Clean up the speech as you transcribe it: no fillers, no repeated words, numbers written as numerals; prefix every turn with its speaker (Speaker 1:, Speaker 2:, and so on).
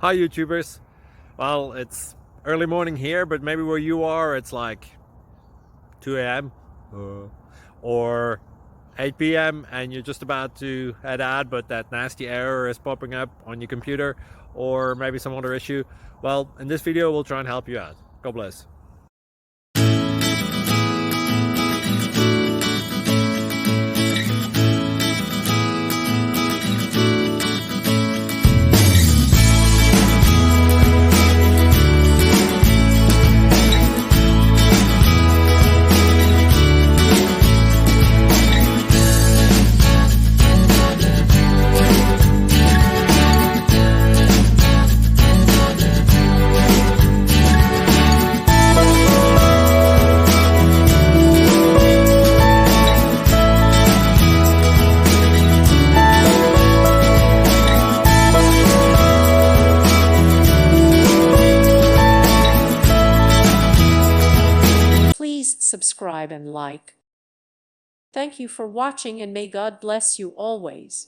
Speaker 1: Hi YouTubers. Well, it's early morning here, but maybe where you are it's like 2 a.m. or 8 p.m. and you're just about to head out, but that nasty error is popping up on your computer, or maybe some other issue. Well, in this video we'll try and help you out. God bless.
Speaker 2: Please subscribe and like. Thank you for watching, and may God bless you always.